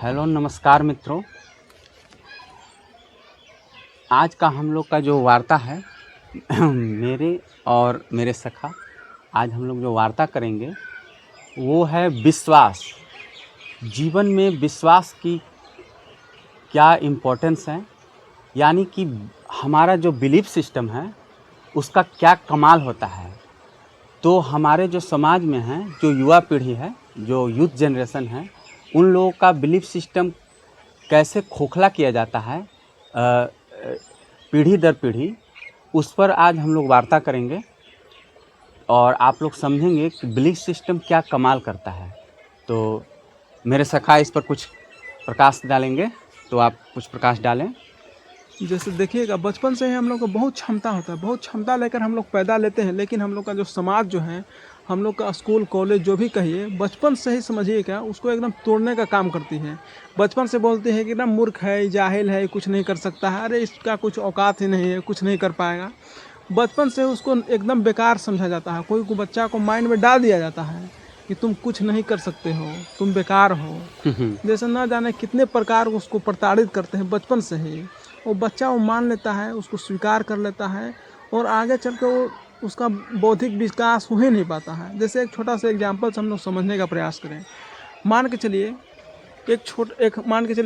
Hello नमस्कार मित्रों। आज का हम लोग का जो वार्ता है मेरे और मेरे सखा, आज हम लोग जो वार्ता करेंगे वो है विश्वास। जीवन में विश्वास की क्या इम्पोर्टेंस है, यानी कि हमारा जो बिलीफ सिस्टम है उसका क्या कमाल होता है। तो हमारे जो समाज में है, जो युवा पीढ़ी है, जो यूथ जनरेशन है, उन लोगों का बिलीफ सिस्टम कैसे खोखला किया जाता है पीढ़ी दर पीढ़ी, उस पर आज हम लोग वार्ता करेंगे और आप लोग समझेंगे कि बिलीफ सिस्टम क्या कमाल करता है। तो मेरे सखा इस पर कुछ प्रकाश डालेंगे, तो आप कुछ प्रकाश डालें। जैसे देखिएगा, बचपन से ही हम लोग को बहुत क्षमता होता है, बहुत क्षमता लेकर हम लोग पैदा लेते हैं। लेकिन हम लोग का जो समाज जो है, हम लोग का स्कूल कॉलेज जो भी कहिए, बचपन से ही समझिएगा उसको एकदम तोड़ने का काम करती है। बचपन से बोलते हैं कि एकदम मूर्ख है, जाहिल है, कुछ नहीं कर सकता है, अरे इसका कुछ औकात ही नहीं है, कुछ नहीं कर पाएगा। बचपन से उसको एकदम बेकार समझा जाता है। कोई को बच्चा को माइंड में डाल दिया जाता है कि तुम कुछ नहीं कर सकते हो, तुम बेकार हो। जैसे ना जाने कितने प्रकार उसको प्रताड़ित करते हैं बचपन से ही। वो बच्चा वो मान लेता है, उसको स्वीकार कर लेता है और आगे चल के वो उसका बौद्धिक विकास हो ही नहीं पाता है। जैसे एक छोटा सा एग्जाम्पल से हम लोग समझने का प्रयास करें। मान के चलिए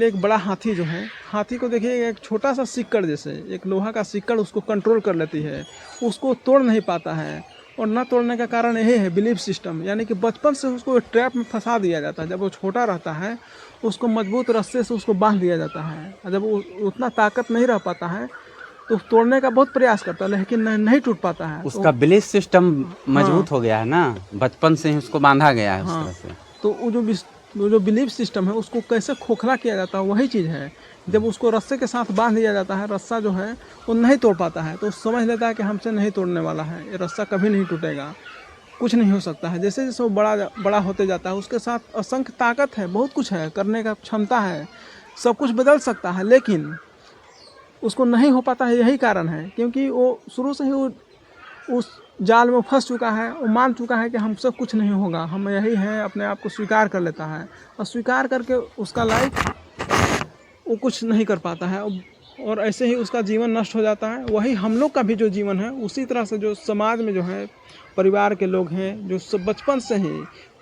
एक बड़ा हाथी जो है, हाथी को देखिए एक छोटा सा सिक्कड़, जैसे एक लोहा का सिक्कड़ उसको कंट्रोल कर लेती है, उसको तोड़ नहीं पाता है। और न तोड़ने का कारण यही है बिलीफ सिस्टम, यानी कि बचपन से उसको एक ट्रैप में फंसा दिया जाता है। जब वो छोटा रहता है उसको मजबूत रस्से से उसको बांध दिया जाता है, और जब वो उतना ताकत नहीं रह पाता है तो तोड़ने का बहुत प्रयास करता है, लेकिन नहीं टूट पाता है। उसका बिलीफ सिस्टम मजबूत हो गया है ना, बचपन से ही उसको बांधा गया है उस तरह से। तो वो जो बिलीफ सिस्टम है उसको कैसे खोखला किया जाता है, वही चीज़ है। जब उसको रस्से के साथ बांध दिया जाता है, रस्सा जो है वो नहीं तोड़ पाता है, तो समझ लेता है कि हमसे नहीं तोड़ने वाला है, ये रस्सा कभी नहीं टूटेगा, कुछ नहीं हो सकता है। जैसे जैसे वो बड़ा होते जाता है, उसके साथ असंख्य ताकत है, बहुत कुछ है, करने का क्षमता है, सब कुछ बदल सकता है, लेकिन उसको नहीं हो पाता है। यही कारण है क्योंकि वो शुरू से ही वो उस जाल में फंस चुका है। वो मान चुका है कि हमसे कुछ नहीं होगा, हम यही हैं, अपने आप को स्वीकार कर लेता है और स्वीकार करके उसका लाइफ वो कुछ नहीं कर पाता है और ऐसे ही उसका जीवन नष्ट हो जाता है। वही हम लोग का भी जो जीवन है, उसी तरह से जो समाज में जो है परिवार के लोग हैं, जो सब बचपन से ही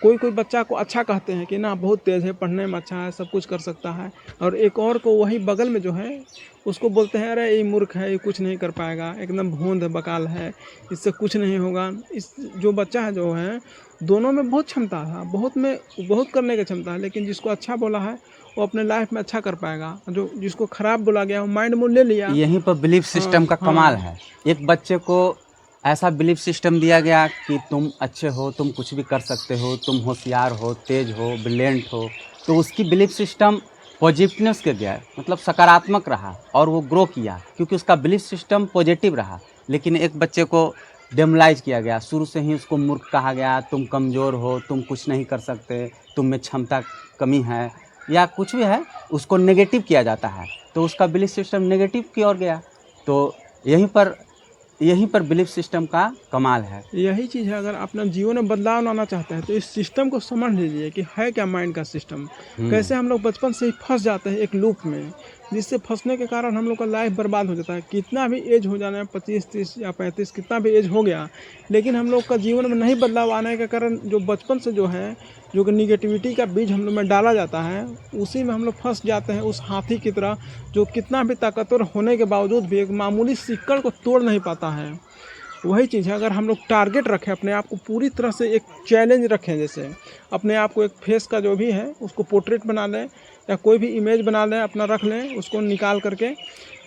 कोई बच्चा को अच्छा कहते हैं कि ना बहुत तेज़ है, पढ़ने में अच्छा है, सब कुछ कर सकता है, और एक और को वही बगल में जो है उसको बोलते हैं अरे ये मूर्ख है, ये कुछ नहीं कर पाएगा, एकदम भोंद बकाल है, इससे कुछ नहीं होगा। इस जो बच्चा है जो है, दोनों में बहुत क्षमता है, बहुत करने की क्षमता है, लेकिन जिसको अच्छा बोला है वो अपने लाइफ में अच्छा कर पाएगा, जो जिसको खराब बोला गया वो माइंड में ले लिया। यहीं पर बिलीफ सिस्टम का कमाल है। एक बच्चे को ऐसा बिलीफ सिस्टम दिया गया कि तुम अच्छे हो, तुम कुछ भी कर सकते हो, तुम होशियार हो, तेज हो, ब्रिलियंट हो, तो उसकी बिलीफ सिस्टम पॉजिटिवनेस के गया, मतलब सकारात्मक रहा और वो ग्रो किया क्योंकि उसका बिलीफ सिस्टम पॉजिटिव रहा। लेकिन एक बच्चे को डेमोलाइज किया गया, शुरू से ही उसको मूर्ख कहा गया, तुम कमज़ोर हो, तुम कुछ नहीं कर सकते, तुम में क्षमता कमी है या कुछ भी है, उसको नेगेटिव किया जाता है, तो उसका बिलीफ सिस्टम नेगेटिव की ओर गया। तो यहीं पर बिलीफ सिस्टम का कमाल है। यही चीज़ है, अगर अपना जीवन में बदलाव लाना चाहते हैं तो इस सिस्टम को समझ लीजिए कि है क्या माइंड का सिस्टम। कैसे हम लोग बचपन से ही फंस जाते हैं एक लूप में, जिससे फंसने के कारण हम लोग का लाइफ बर्बाद हो जाता है। कितना भी एज हो जाना है, 25, 30 या 35, कितना भी एज हो गया, लेकिन हम लोग का जीवन में नहीं बदलाव आने के कारण जो बचपन से जो है, जो कि निगेटिविटी का बीज हम लोग में डाला जाता है, उसी में हम लोग फंस जाते हैं, उस हाथी की तरह, जो कितना भी ताकतवर होने के बावजूद भी एक मामूली सिक्कड़ को तोड़ नहीं पाता है। वही चीज़ है, अगर हम लोग टारगेट रखें, अपने आप को पूरी तरह से एक चैलेंज रखें, जैसे अपने आप को एक फेस का जो भी है उसको पोर्ट्रेट बना लें या कोई भी इमेज बना लें, अपना रख लें, उसको निकाल करके,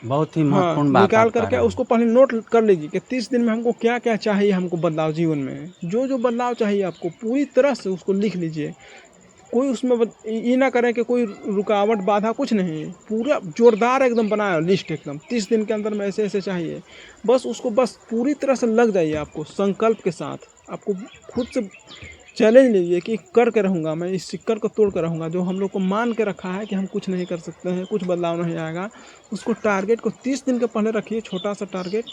बहुत ही महत्वपूर्ण बात निकाल आप कह करके रहे हैं। उसको पहले नोट कर लीजिए कि 30 दिन में हमको क्या क्या चाहिए, हमको बदलाव जीवन में जो बदलाव चाहिए आपको पूरी तरह से उसको लिख लीजिए। कोई उसमें ये ना करें कि कोई रुकावट बाधा कुछ नहीं, पूरा जोरदार एकदम बनाया लिस्ट, एकदम 30 दिन के अंदर में ऐसे ऐसे चाहिए। बस उसको बस पूरी तरह से लग जाइए, आपको संकल्प के साथ आपको खुद से चैलेंज लीजिए कि कर के रहूँगा मैं, इस सिक्कर को तोड़ कर रहूँगा। जो हम लोग को मान के रखा है कि हम कुछ नहीं कर सकते हैं, कुछ बदलाव नहीं आएगा, उसको टारगेट को 30 दिन के पहले रखिए, छोटा सा टारगेट,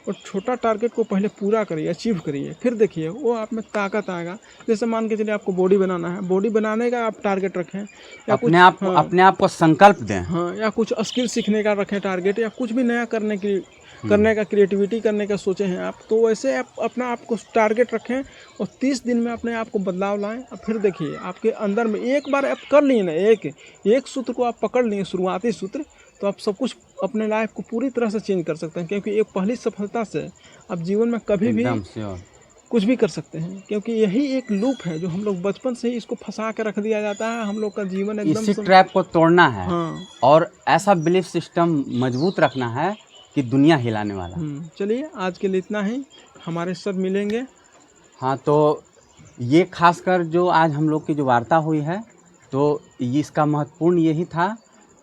और छोटा टारगेट को पहले पूरा करिए, अचीव करिए, फिर देखिए वो आप में ताकत आएगा। जैसे मान के चलिए आपको बॉडी बनाना है, बॉडी बनाने का आप टारगेट रखें या कुछ अपने आप को संकल्प दें। हाँ, या कुछ स्किल सीखने का रखें टारगेट, या कुछ भी नया करने का क्रिएटिविटी करने का सोचे हैं आप, तो वैसे आप अपना आपको टारगेट रखें और 30 दिन में अपने आप को बदलाव लाएं। और फिर देखिए आपके अंदर में एक बार आप कर लिए ना, एक सूत्र को आप पकड़ लिए, शुरुआती सूत्र, तो आप सब कुछ अपने लाइफ को पूरी तरह से चेंज कर सकते हैं। क्योंकि एक पहली सफलता से आप जीवन में कभी भी कुछ भी कर सकते हैं। क्योंकि यही एक लूप है जो हम लोग बचपन से ही इसको फंसा के रख दिया जाता है। हम लोग का जीवन एकदम इसी ट्रैप को तोड़ना है। हाँ। और ऐसा बिलीफ सिस्टम मजबूत रखना है कि दुनिया हिलाने वाला। चलिए आज के लिए इतना ही, हमारे सर मिलेंगे। हाँ, तो ये खासकर जो आज हम लोग की जो वार्ता हुई है, तो इसका महत्वपूर्ण यही था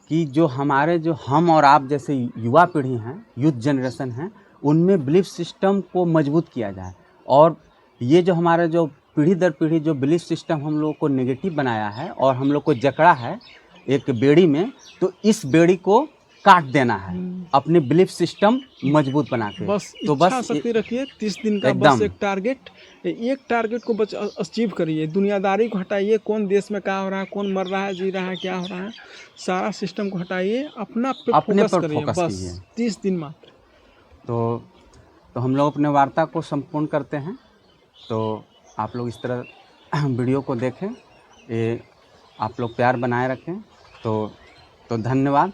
कि जो हमारे जो हम और आप जैसे युवा पीढ़ी हैं, यूथ जनरेशन हैं, उनमें बिलीफ सिस्टम को मजबूत किया जाए। और ये जो हमारा जो पीढ़ी दर पीढ़ी जो बिलीफ सिस्टम हम लोग को नेगेटिव बनाया है और हम लोग को जकड़ा है एक बेड़ी में, तो इस बेड़ी को काट देना है, अपने बिलीफ सिस्टम मजबूत बना के। तो इच्छा शक्ति रखिए, 30 दिन का बस एक टारगेट को अचीव करिए। दुनियादारी को हटाइए, कौन देश में क्या हो रहा है, कौन मर रहा है, जी रहा है, क्या हो रहा है, सारा सिस्टम को हटाइए, अपने पर फोकस करिए, बस 30 दिन मात्र। तो हम लोग अपने वार्ता को संपूर्ण करते हैं। तो आप लोग इस तरह वीडियो को देखें, ये आप लोग प्यार बनाए रखें। तो धन्यवाद।